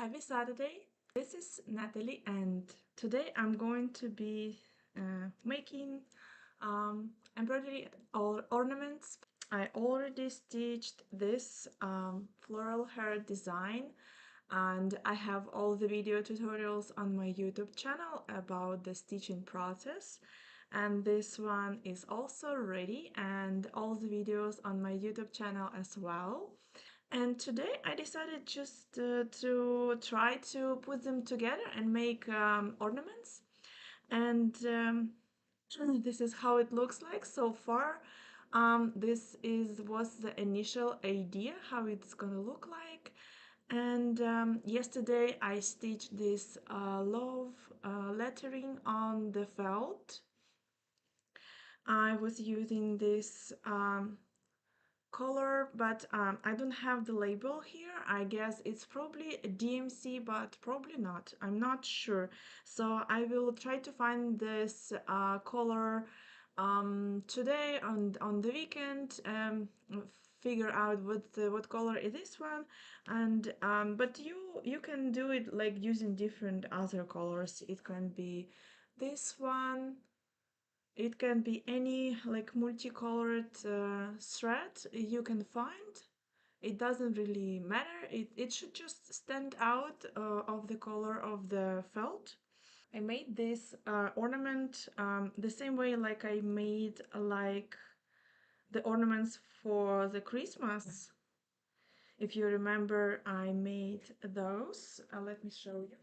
Happy Saturday! This is Natalie, and today I'm going to be making embroidery or ornaments. I already stitched this floral hair design, and I have all the video tutorials on my YouTube channel about the stitching process. And this one is also ready, and all the videos on my YouTube channel as well. And today I decided just to try to put them together and make ornaments. And this is how it looks like so far. Was the initial idea how it's gonna look like. And yesterday I stitched this love lettering on the felt. I was using this color, but I don't have the label here. I guess it's probably a DMC, but probably not. I'm not sure. So I will try to find this color today on the weekend. Figure out what color is this one, and but you can do it like using different other colors. It can be this one, it can be any like multicolored thread you can find. It doesn't really matter. It should just stand out of the color of the felt. I made this ornament the same way like I made like the ornaments for the Christmas. If you remember, I made those. Let me show you.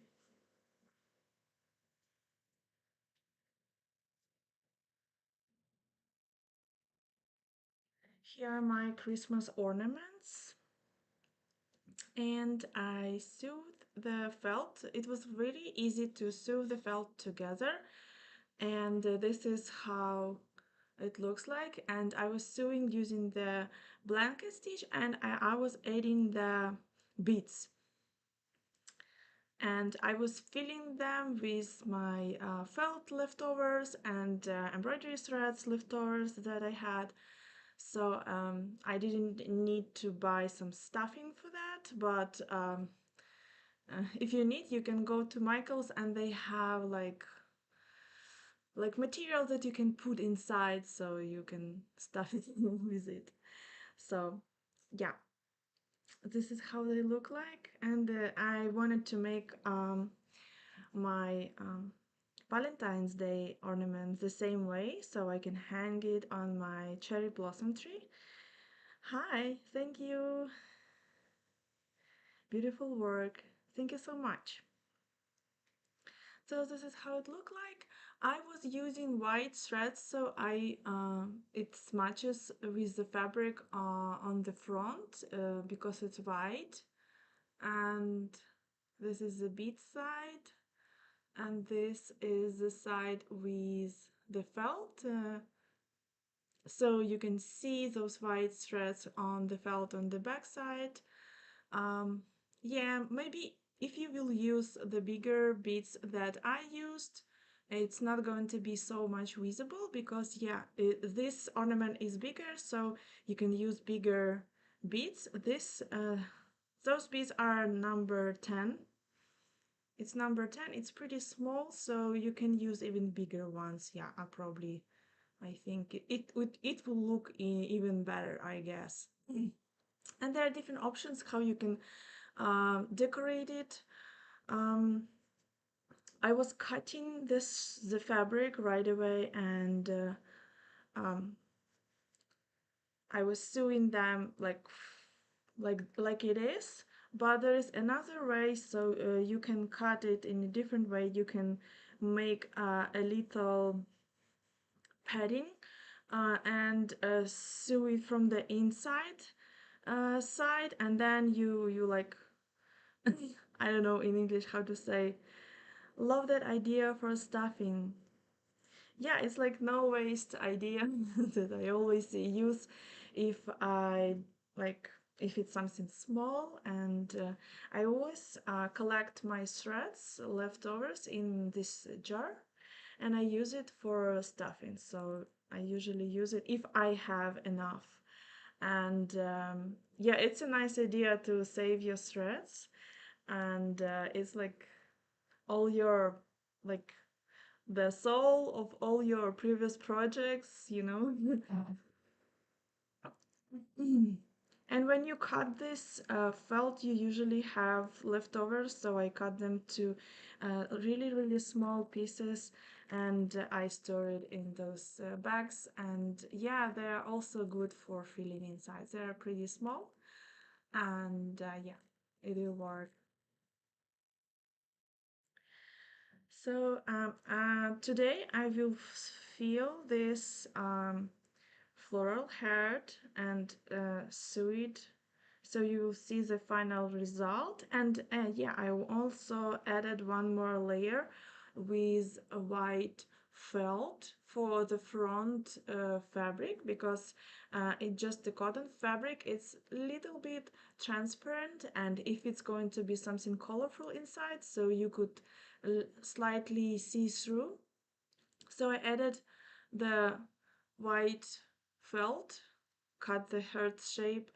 Here are my Christmas ornaments. And I sewed the felt. It was really easy to sew the felt together, and this is how it looks like. And I was sewing using the blanket stitch, and I was adding the beads, and I was filling them with my felt leftovers and embroidery threads leftovers that I had. So I didn't need to buy some stuffing for that, but if you need, you can go to Michael's and they have like material that you can put inside so you can stuff it with it. So yeah, this is how they look like. And I wanted to make my Valentine's Day ornament the same way so I can hang it on my cherry blossom tree. Hi, thank you. Beautiful work. Thank you so much. So this is how it looked like. I was using white threads, so it matches with the fabric on the front because it's white. And this is the bead side, and this is the side with the felt. So you can see those white threads on the felt on the back side. Yeah, maybe if you will use the bigger beads that I used, it's not going to be so much visible because yeah, this ornament is bigger, so you can use bigger beads. Those beads are number 10. It's number 10. It's pretty small, so you can use even bigger ones. Yeah, I think it will look even better, I guess. And there are different options how you can decorate it. Um, I was cutting the fabric right away, and um, I was sewing them like it is. But there is another way, so you can cut it in a different way. You can make a little padding and sew it from the inside side, and then you like I don't know in English how to say. Love that idea for stuffing. Yeah, it's like no waste idea that I always use if I like if it's something small, and I always collect my threads leftovers in this jar, and I use it for stuffing. So I usually use it if I have enough. And yeah, it's a nice idea to save your threads. and it's like all your like the soul of all your previous projects, you know. And when you cut this felt, you usually have leftovers, so I cut them to really, really small pieces, and I store it in those bags. And yeah, they're also good for filling inside. They're pretty small, and yeah, it will work. So today I will fill this floral heart and sew it, so you will see the final result. And yeah, I also added one more layer with a white felt for the front fabric, because it's just the cotton fabric, it's a little bit transparent, and if it's going to be something colorful inside, so you could slightly see through. So I added the white felt, cut the heart shape,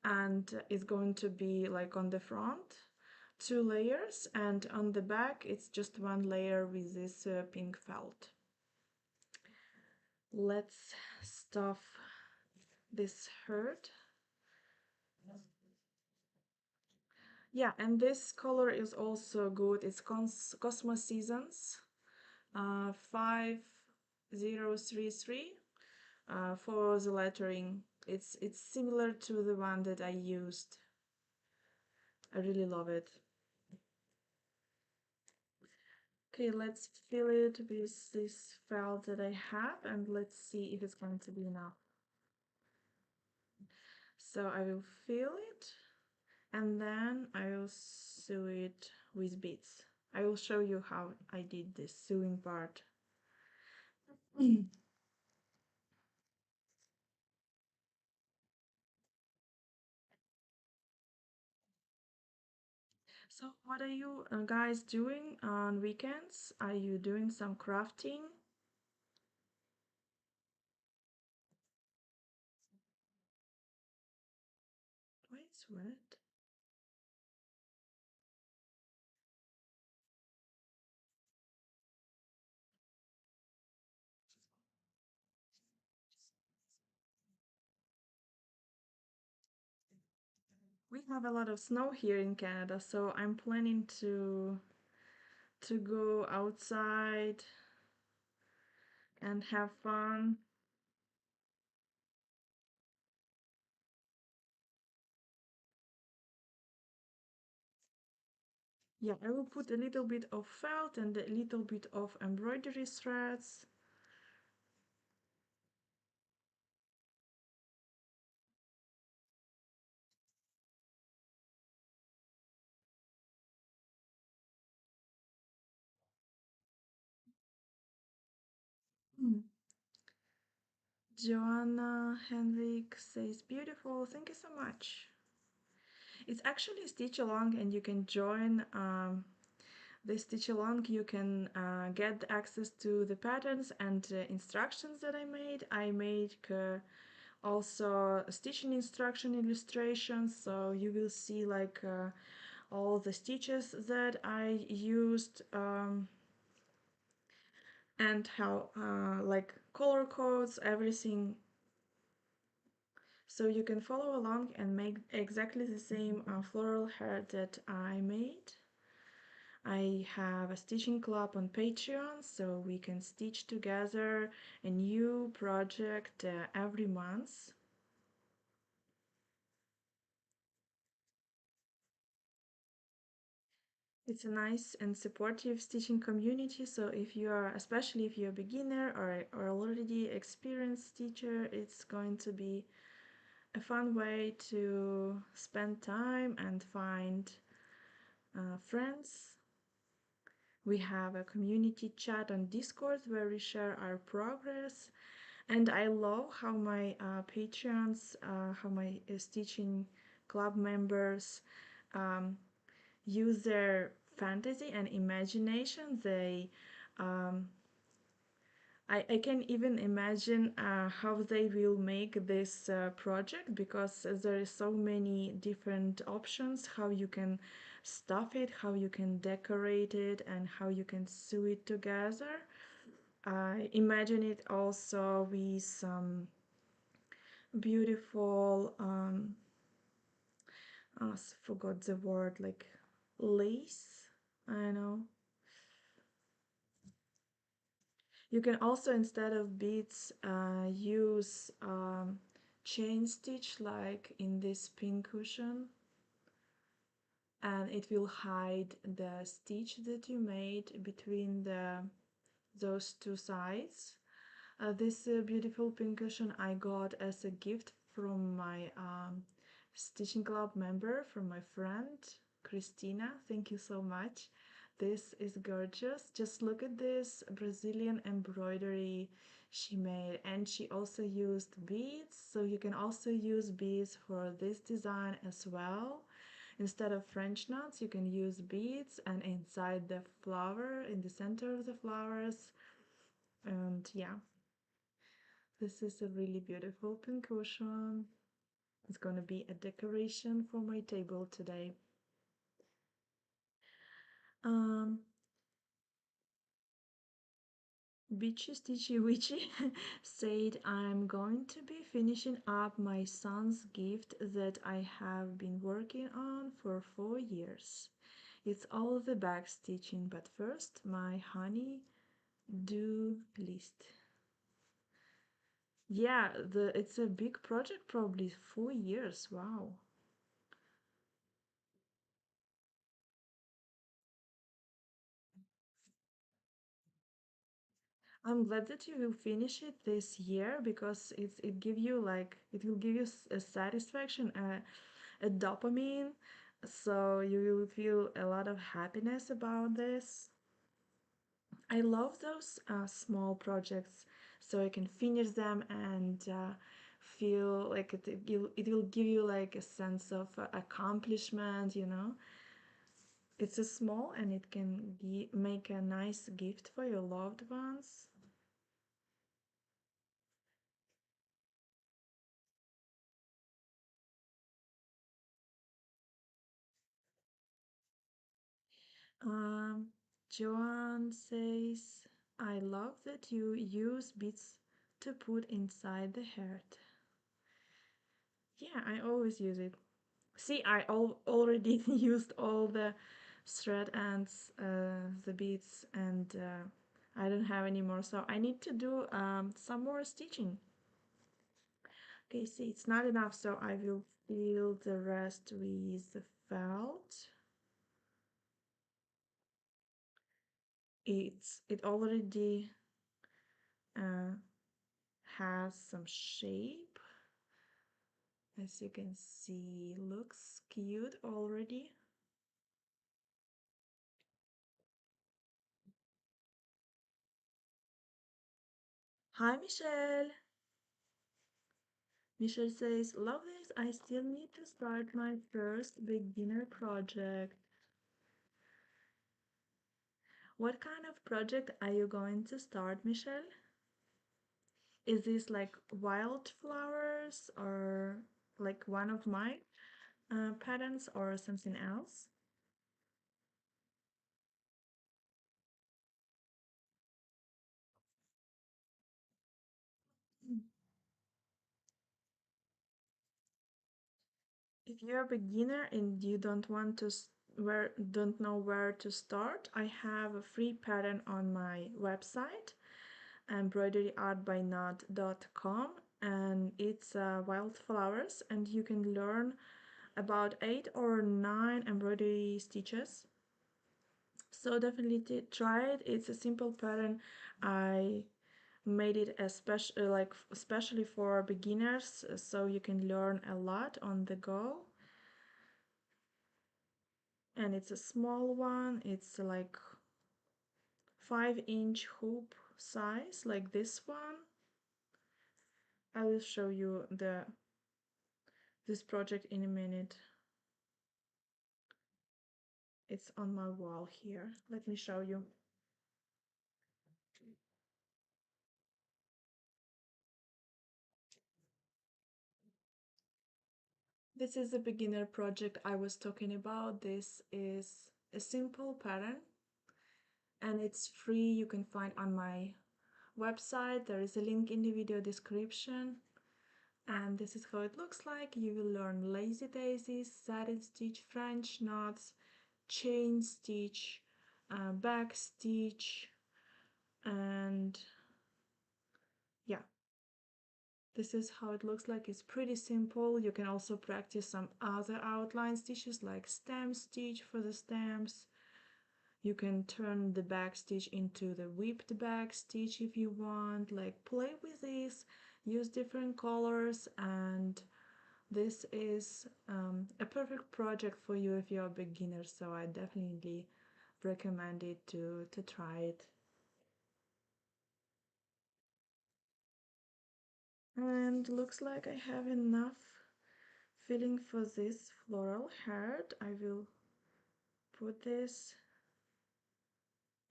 and it's going to be like on the front, two layers, and on the back it's just one layer with this pink felt. Let's stuff this heart. Yeah, and this color is also good. It's Cosmos Seasons 5033 for the lettering. It's similar to the one that I used. I really love it. Okay, let's fill it with this felt that I have, and let's see if it's going to be enough. So I will fill it, and then I will sew it with beads. I will show you how I did this sewing part. So what are you guys doing on weekends? Are you doing some crafting? Why it's red? We have a lot of snow here in Canada, so I'm planning to go outside and have fun. Yeah, I will put a little bit of felt and a little bit of embroidery threads. Mm. Joanna Henrik says, beautiful, thank you so much. It's actually stitch along, and you can join the stitch along. You can get access to the patterns and instructions that I made. I made also stitching instruction illustrations, so you will see like all the stitches that I used, and how like color codes, everything, so you can follow along and make exactly the same floral heart that I made. I have a stitching club on Patreon, so we can stitch together a new project every month. It's a nice and supportive stitching community, so if you are, especially if you're a beginner or already experienced teacher, it's going to be a fun way to spend time and find friends. We have a community chat on Discord where we share our progress, and I love how my patrons, how my stitching club members um, use their fantasy and imagination. Um, I can even imagine how they will make this project, because there is so many different options how you can stuff it, how you can decorate it, and how you can sew it together. I imagine it also with some beautiful, I forgot the word, like lace. I know. You can also, instead of beads, use chain stitch like in this pin cushion, and it will hide the stitch that you made between those two sides. This beautiful pincushion I got as a gift from my stitching club member, from my friend Christina. Thank you so much. This is gorgeous. Just look at this Brazilian embroidery she made, and she also used beads, so you can also use beads for this design as well. Instead of French knots, you can use beads, and inside the flower, in the center of the flowers. And yeah, this is a really beautiful pincushion. It's gonna be a decoration for my table today. Um, Beachy Stitchy Witchy said I'm going to be finishing up my son's gift that I have been working on for 4 years. It's all the back stitching, but first my honey do list. Yeah, it's a big project, probably 4 years. Wow. I'm glad that you will finish it this year because it will give you a satisfaction, a dopamine, so you will feel a lot of happiness about this. I love those small projects, so I can finish them and feel like it will give you like a sense of accomplishment. It's a small and it can make a nice gift for your loved ones. Um, Joanne says, I love that you use beads to put inside the heart. Yeah, I always use it. See, I already used all the thread ends, the beads, and I don't have any more, so I need to do some more stitching. Okay, see, it's not enough, so I will fill the rest with the felt. It already uh, has some shape, as you can see. Looks cute already. Hi, Michelle. Michelle says, love this. I still need to start my first beginner project. What kind of project are you going to start, Michelle? Is this like wildflowers or like one of my patterns or something else? If you're a beginner and you don't know where to start, I have a free pattern on my website, embroideryartbynot.com, and it's wildflowers, and you can learn about 8 or 9 embroidery stitches. So definitely try it. It's a simple pattern. I made it especially for beginners, so you can learn a lot on the go. And it's a small one. It's like 5-inch hoop size, like this one. I will show you this project in a minute. It's on my wall here. Let me show you. This is a beginner project I was talking about. This is a simple pattern and it's free. You can find on my website. There is a link in the video description. And this is how it looks like. You will learn lazy daisies, satin stitch, French knots, chain stitch, back stitch, and yeah, this is how it looks like. It's pretty simple. You can also practice some other outline stitches like stem stitch for the stems. You can turn the back stitch into the whipped back stitch if you want. Like, play with this, use different colors, and this is a perfect project for you if you're a beginner, so I definitely recommend it to try it. And looks like I have enough filling for this floral heart. I will put this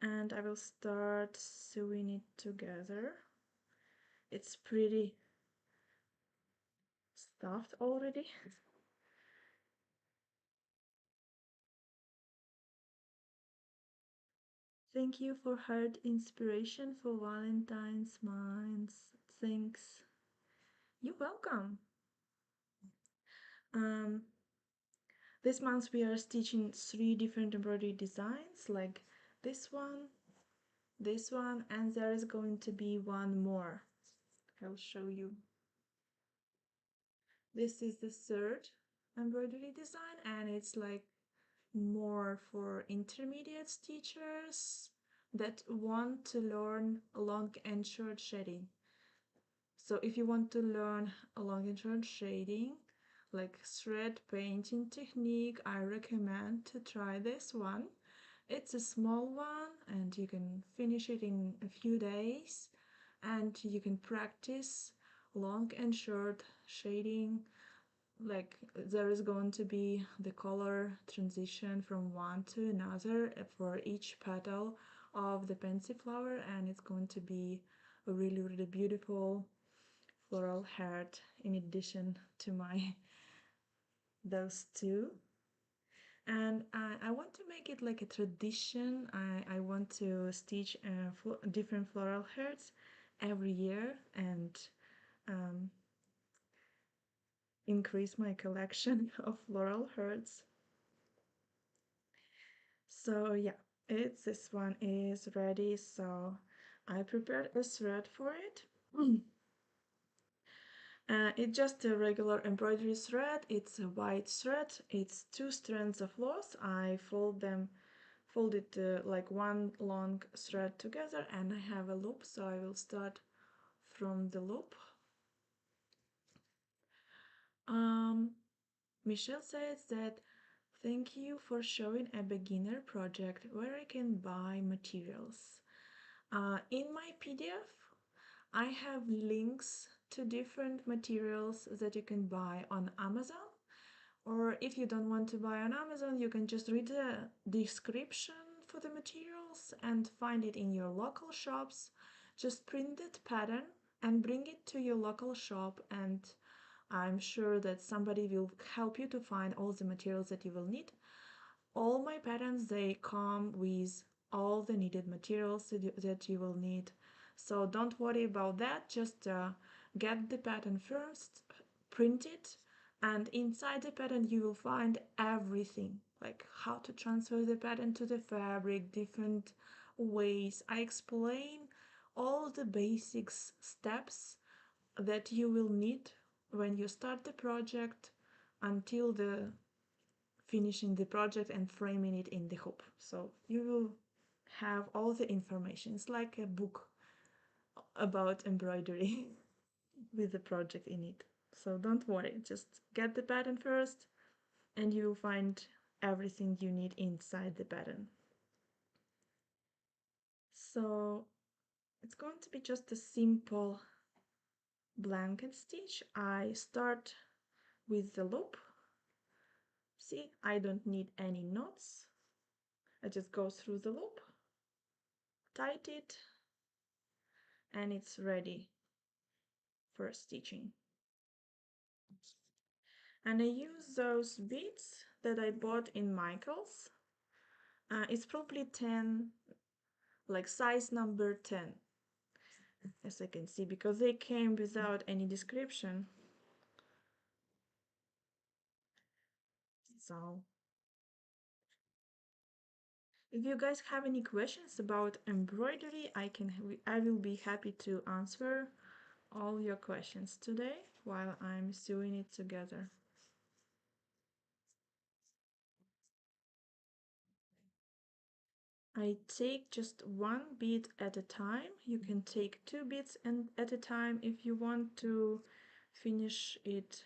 and I will start sewing it together. It's pretty stuffed already. Thank you for heart inspiration for Valentine's minds. Thanks. You're welcome. Um, this month we are stitching 3 different embroidery designs, like this one, and there is going to be one more. I'll show you. This is the 3rd embroidery design, and it's like more for intermediate stitchers that want to learn long and short shading. So if you want to learn a long and short shading, like thread painting technique, I recommend to try this one. It's a small one and you can finish it in a few days, and you can practice long and short shading. Like, there is going to be the color transition from one to another for each petal of the pansy flower, and it's going to be a really beautiful floral heart in addition to my those two. And I want to make it like a tradition. I want to stitch different floral hearts every year and increase my collection of floral hearts. So yeah, this one is ready. So I prepared a thread for it. It's just a regular embroidery thread. It's a white thread. It's 2 strands of floss. I fold it like one long thread together, and I have a loop, so I will start from the loop. Michelle says that thank you for showing a beginner project where I can buy materials. In my PDF, I have links to different materials that you can buy on Amazon. Or if you don't want to buy on Amazon, you can just read the description for the materials and find it in your local shops. Just print that pattern and bring it to your local shop, and I'm sure that somebody will help you to find all the materials that you will need. All my patterns, they come with all the needed materials that you will need. So don't worry about that, just get the pattern first, print it, and inside the pattern you will find everything, like how to transfer the pattern to the fabric, different ways. I explain all the basics steps that you will need when you start the project until the finishing the project and framing it in the hoop. So you will have all the information. It's like a book about embroidery with the project in it. So don't worry, just get the pattern first and you will find everything you need inside the pattern. So it's going to be just a simple blanket stitch. I start with the loop. See, I don't need any knots. I just go through the loop, tight it, and it's ready for stitching. And I use those beads that I bought in Michael's. It's probably 10, like size number 10, as I can see, because they came without any description. So if you guys have any questions about embroidery, I will be happy to answer all your questions today while I'm sewing it together. I take just one bead at a time. You can take two beads at a time if you want to finish it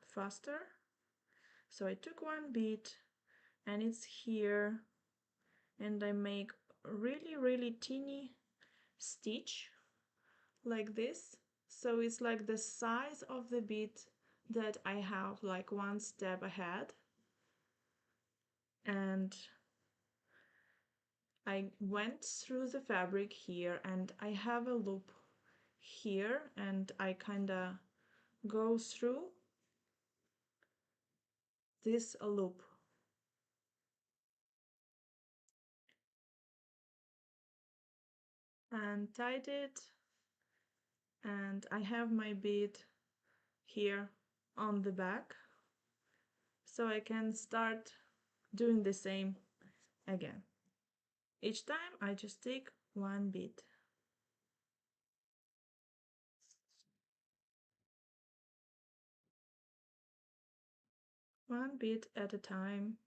faster. So I took one bead and it's here, and I make really teeny stitch like this. So it's like the size of the bead that I have, like one step ahead. And I went through the fabric here, and I have a loop here, and I kinda go through this loop. And tied it, and I have my bead here on the back, so I can start doing the same again. Each time I just take one bead. One bead at a time.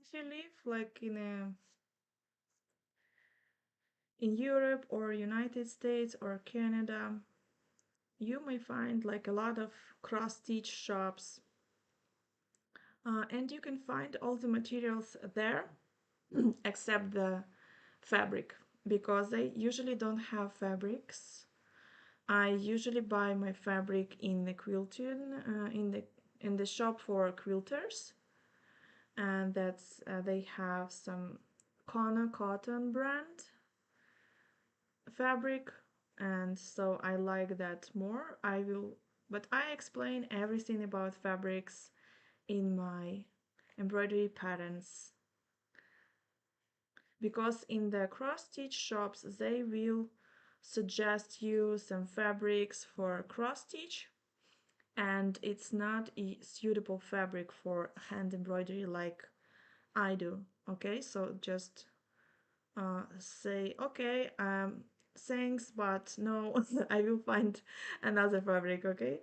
If you live like in Europe or United States or Canada, you may find like a lot of cross-stitch shops, and you can find all the materials there except the fabric, because they usually don't have fabrics. I usually buy my fabric in the quilting, in the shop for quilters, and that's they have some Kona cotton brand fabric, and so I like that more. But I explain everything about fabrics in my embroidery patterns, because in the cross-stitch shops they will suggest you some fabrics for cross-stitch, and it's not a suitable fabric for hand embroidery like I do. Okay, so just say okay, thanks, but no, I will find another fabric. Okay,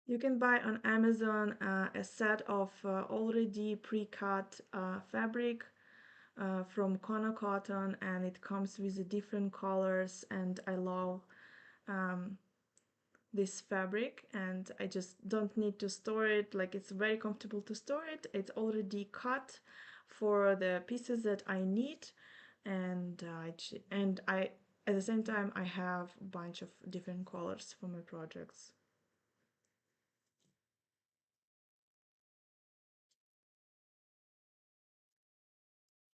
you can buy on Amazon a set of already pre-cut fabric from Kona cotton, and it comes with the different colors, and I love um, this fabric, and I just don't need to store it. Like, it's very comfortable to store it. It's already cut for the pieces that I need, and I at the same time I have a bunch of different colors for my projects.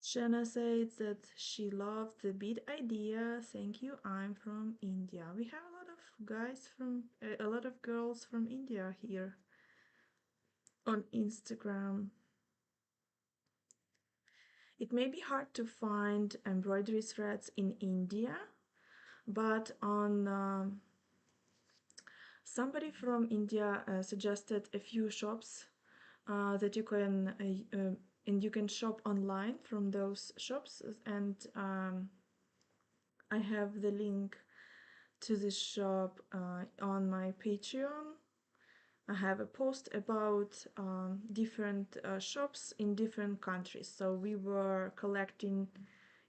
Shanna said that she loved the bead idea. Thank you. I'm from India. We have a lot of guys from a lot of girls from India here on Instagram. It may be hard to find embroidery threads in India, but on somebody from India suggested a few shops that you can and you can shop online from those shops, and I have the link to this shop on my Patreon. I have a post about different shops in different countries. So we were collecting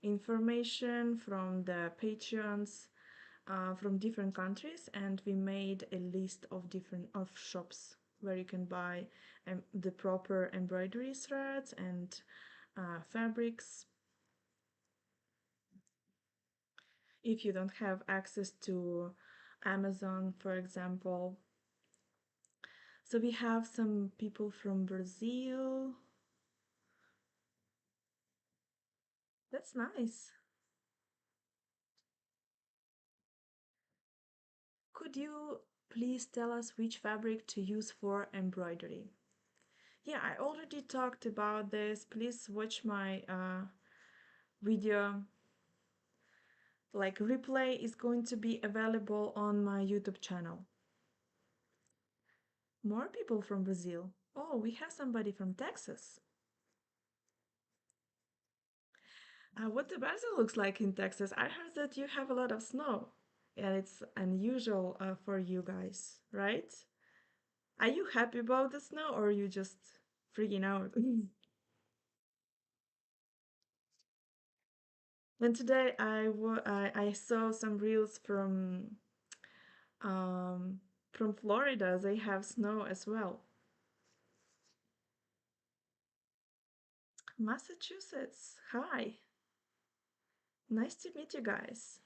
information from the Patreons from different countries, and we made a list of different shops where you can buy the proper embroidery threads and fabrics. if you don't have access to Amazon, for example. So we have some people from Brazil. That's nice. Could you please tell us which fabric to use for embroidery? Yeah, I already talked about this. Please watch my video. Like replay is going to be available on my YouTube channel. More people from Brazil. Oh, we have somebody from Texas. What the weather looks like in Texas? I heard that you have a lot of snow. And it's unusual for you guys, right? Are you happy about the snow or are you just freaking out? And today I saw some reels um, from Florida. They have snow as well. Massachusetts. Hi. Nice to meet you guys.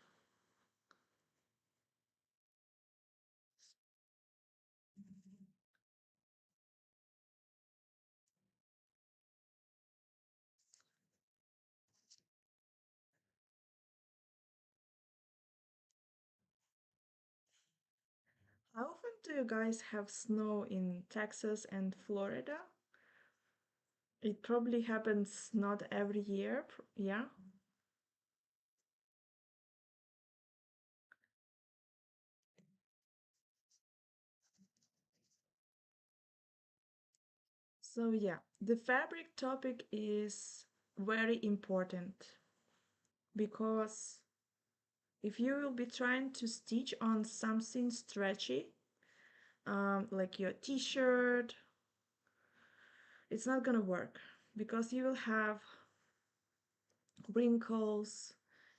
How often do you guys have snow in Texas and Florida? It probably happens not every year, yeah? So yeah, the fabric topic is very important because if you will be trying to stitch on something stretchy, like your t-shirt, it's not gonna work because you will have wrinkles.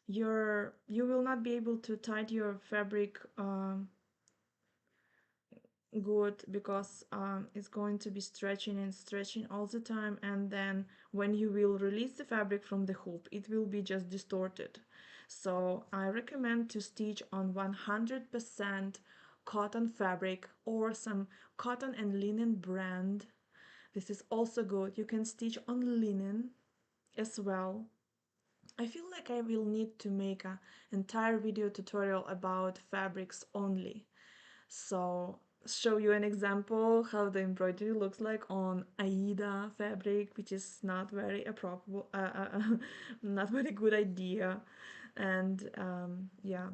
You will not be able to tie your fabric good because it's going to be stretching and stretching all the time, and then when you will release the fabric from the hoop it will be just distorted. So I recommend to stitch on 100% cotton fabric or some cotton and linen brand. This is also good. You can stitch on linen as well. I feel like I will need to make an entire video tutorial about fabrics only, so show you an example how the embroidery looks like on Aida fabric, which is not very appropriate, not very good idea. And yeah,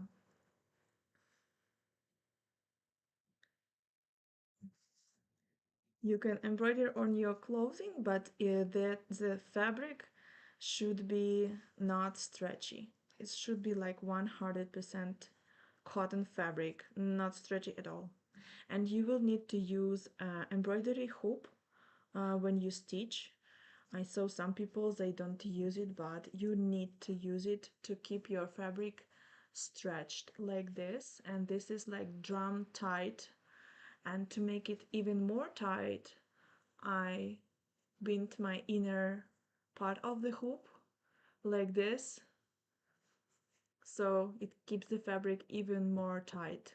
you can embroider on your clothing, but the fabric should be not stretchy. It should be like 100% cotton fabric, not stretchy at all. And you will need to use embroidery hoop when you stitch. I saw some people they don't use it, but you need to use it to keep your fabric stretched like this. And this is like drum tight. And to make it even more tight, I bent my inner part of the hoop like this, so it keeps the fabric even more tight.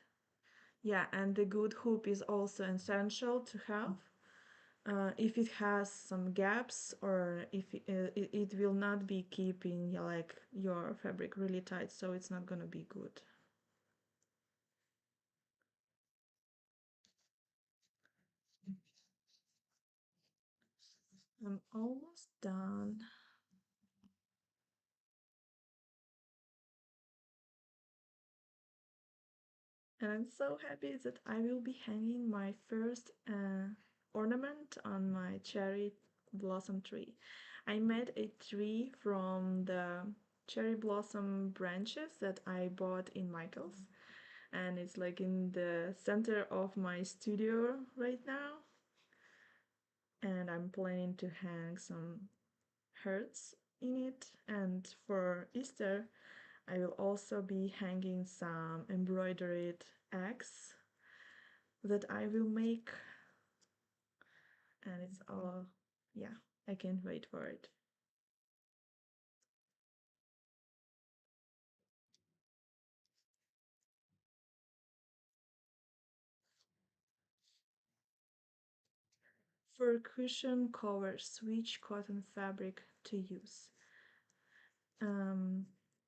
Yeah, and the good hoop is also essential to have. If it has some gaps or if it will not be keeping like your fabric really tight, so it's not gonna be good. I'm almost done. And I'm so happy that I will be hanging my first ornament on my cherry blossom tree. I made a tree from the cherry blossom branches that I bought in Michael's, and it's like in the center of my studio right now. And I'm planning to hang some hearts in it, and for Easter I will also be hanging some embroidered eggs that I will make, and it's all, yeah, I can't wait for it. For cushion covers, which cotton fabric to use? Um,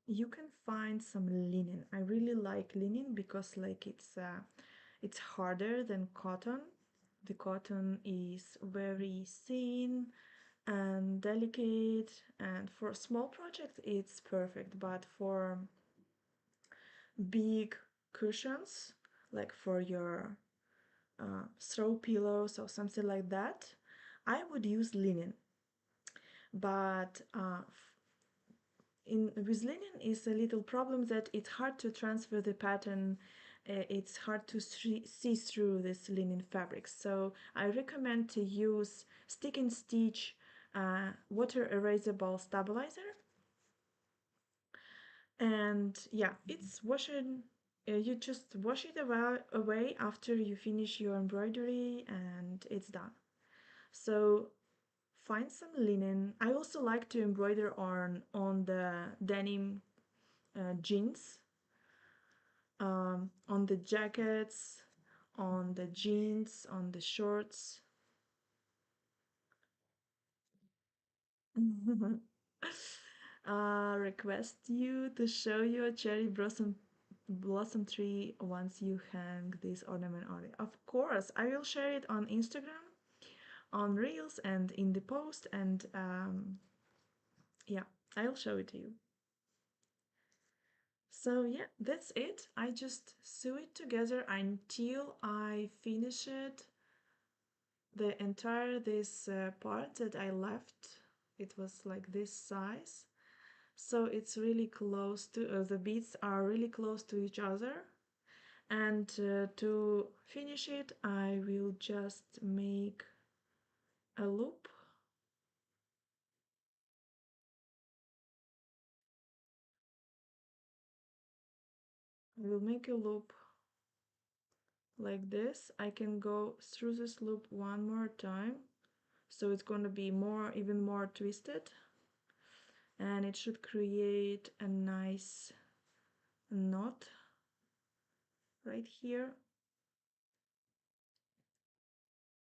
you can find some linen. I really like linen because like it's harder than cotton. The cotton is very thin and delicate, and for small projects it's perfect, but for big cushions, like for your throw pillows or something like that, I would use linen. But in with linen is a little problem that it's hard to transfer the pattern. It's hard to see through this linen fabric, so I recommend to use stick and stitch water erasable stabilizer. And yeah, it's washing. You just wash it away after you finish your embroidery and it's done. So find some linen. I also like to embroider on the denim jeans, on the jackets, on the jeans, on the shorts. Request you to show your cherry blossom tree once you hang this ornament on it. Of course, I will share it on Instagram, on Reels, and in the post, and yeah, I'll show it to you. So yeah, that's it. I just sew it together until I finish it. The entire this part that I left, it was like this size. So it's really close to, the beads are really close to each other. And to finish it, I will just make a loop. I will make a loop like this. I can go through this loop one more time, so it's going to be even more twisted, and it should create a nice knot right here.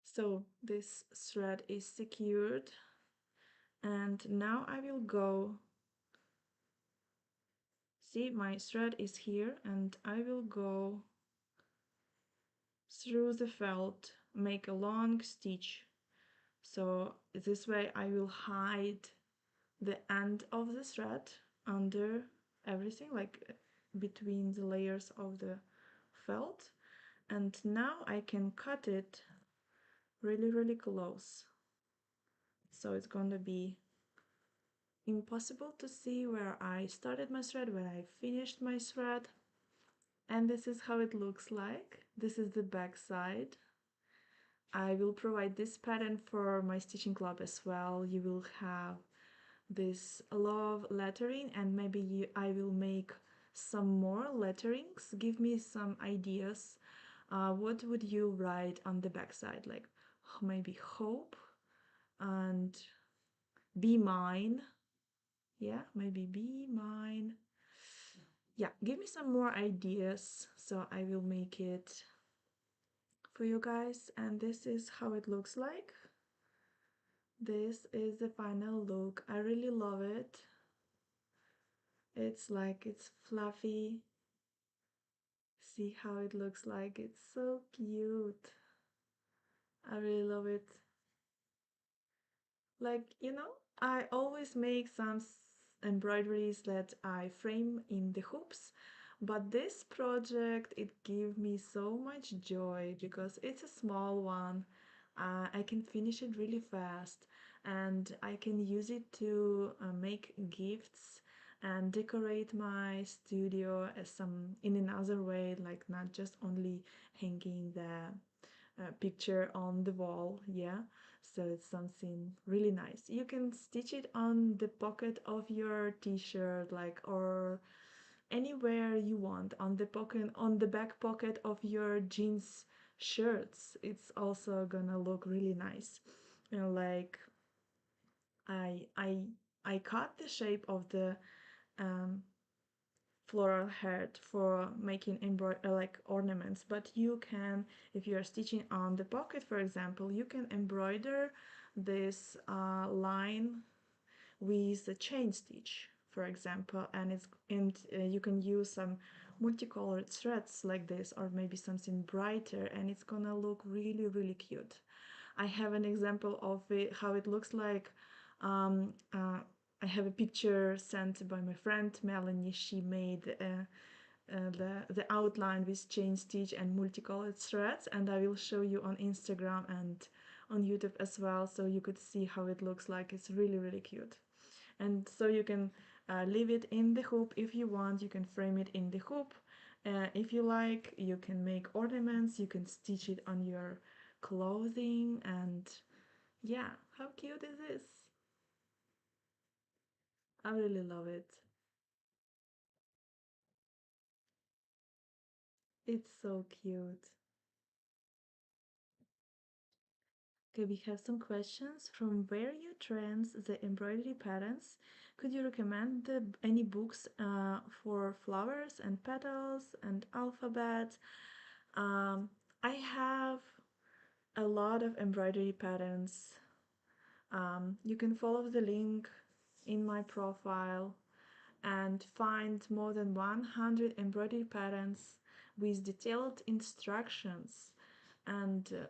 So this thread is secured, and now I will go, see, my thread is here, and I will go through the felt, make a long stitch. So this way I will hide the end of the thread under everything, like between the layers of the felt. And now I can cut it really close. So it's going to be impossible to see where I started my thread, where I finished my thread. And this is how it looks like. This is the back side. I will provide this pattern for my stitching club as well. You will have this love lettering, and maybe I will make some more letterings. Give me some ideas. What would you write on the back side? Like maybe hope and be mine. Yeah, maybe be mine. Yeah, give me some more ideas so I will make it for you guys. And this is how it looks like. This is the final look. I really love it. It's like it's fluffy. See how it looks like. It's so cute. I really love it. Like, I always make some embroideries that I frame in the hoops, but this project, it gave me so much joy because it's a small one. I can finish it really fast, and I can use it to make gifts and decorate my studio as some in another way, like not just only hanging the picture on the wall. Yeah, so it's something really nice. You can stitch it on the pocket of your t-shirt, like, or anywhere you want, on the pocket, on the back pocket of your jeans shirts. It's also gonna look really nice. Like I I I cut the shape of the um, floral head for making like ornaments, but you can, if you are stitching on the pocket, for example, you can embroider this line with a chain stitch, for example, and you can use some multicolored threads like this, or maybe something brighter, and it's gonna look really, really cute. I have an example of it, how it looks like. um, uh, I have a picture sent by my friend Melanie. She made the outline with chain stitch and multicolored threads, and I will show you on Instagram and on YouTube as well, so you could see how it looks like. It's really, really cute. And so you can leave it in the hoop if you want. You can frame it in the hoop. If you like, you can make ornaments. You can stitch it on your clothing, and yeah, how cute is this? I really love it. It's so cute. Okay, we have some questions. From where you trends the embroidery patterns? Could you recommend any books for flowers and petals and alphabet? Um, I have a lot of embroidery patterns. You can follow the link in my profile and find more than 100 embroidery patterns with detailed instructions and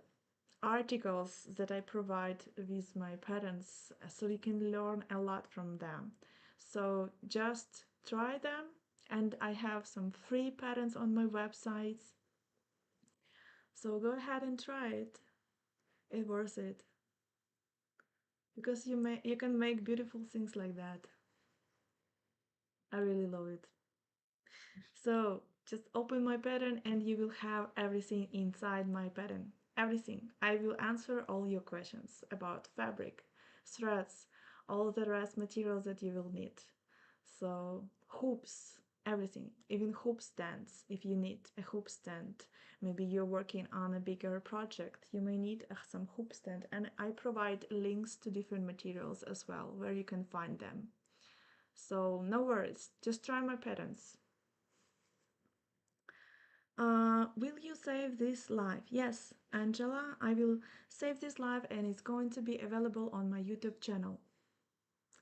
articles that I provide with my patterns, so you can learn a lot from them. So just try them, and I have some free patterns on my website. So go ahead and try it. It's worth it because you can make beautiful things like that. I really love it. So just open my pattern and you will have everything inside my pattern. Everything. I will answer all your questions about fabric, threads, all the rest materials that you will need. So hoops, everything, even hoop stands. If you need a hoop stand, maybe you're working on a bigger project, you may need some hoop stand, and I provide links to different materials as well where you can find them. So no worries, just try my patterns. Will you save this live? Yes, Angela, I will save this live and it's going to be available on my YouTube channel.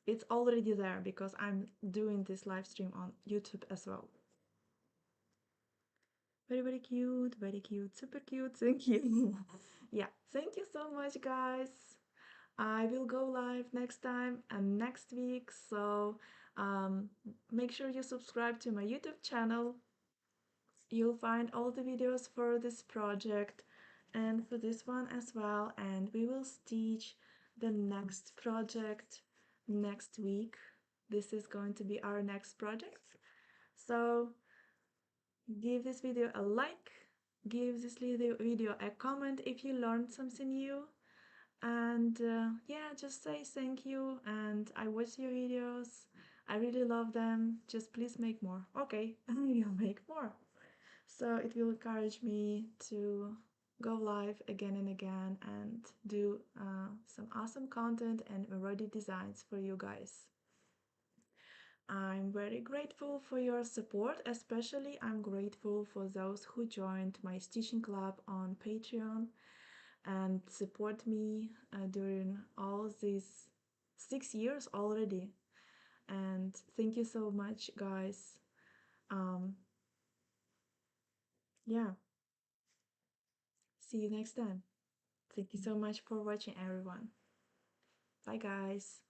It's already there because I'm doing this live stream on YouTube as well. Very, very cute, super cute. Thank you. Yeah, thank you so much, guys. I will go live next time and next week, so make sure you subscribe to my YouTube channel. You'll find all the videos for this project and for this one as well, and we will stitch the next project next week. This is going to be our next project. So give this video a like, give this video a comment if you learned something new, and yeah, just say thank you, and I watch your videos. I really love them. Just please make more. Okay, you'll make more. So it will encourage me to go live again and again and do some awesome content and embroidery designs for you guys. I'm very grateful for your support, especially I'm grateful for those who joined my stitching club on Patreon and support me during all these 6 years already. And thank you so much, guys. Um, yeah, see you next time. Thank you so much for watching, everyone. Bye, guys.